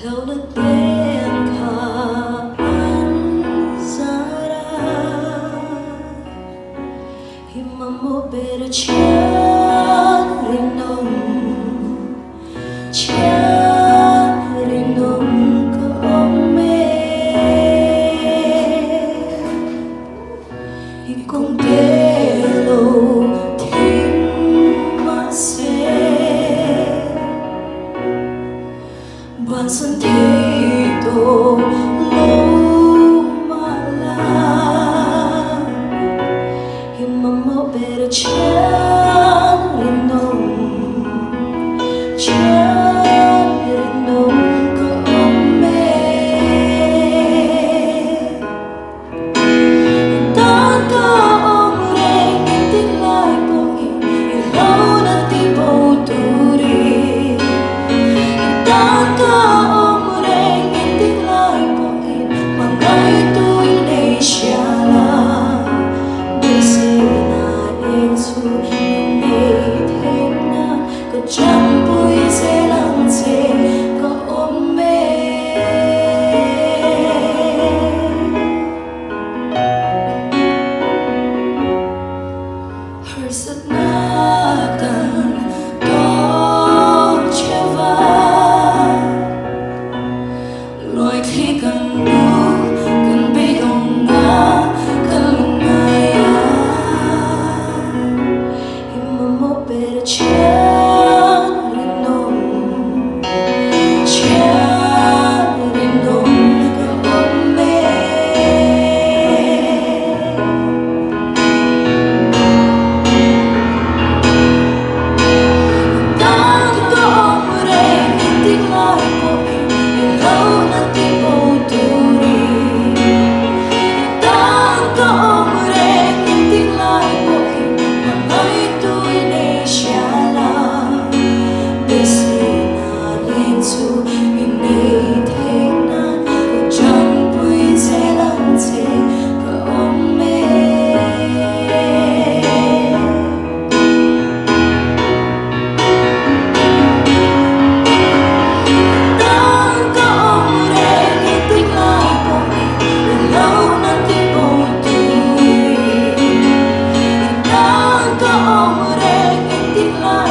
theo đất đen khả ăn ra khi mà mô bê đã Thian Rinawm có ôm khi con tê lô thiên mà sẽ bản thân thế tổ lâu mà là khi mà mô bê đã Thian Rinawm có ôm ta có ôm reng tiếng lại bồi lâu na ti bầu turi ta có ôm reng tiếng lại bồi mà ngay tôi này xa là để xin em su này thế na có chẳng vui sẽ làm gì có ôm rất na cần có che va loài khi cần đủ cần bị đồng ngã cần ngài khi mà mô bê đã Thian Rinawm có ôm reng tiếng lại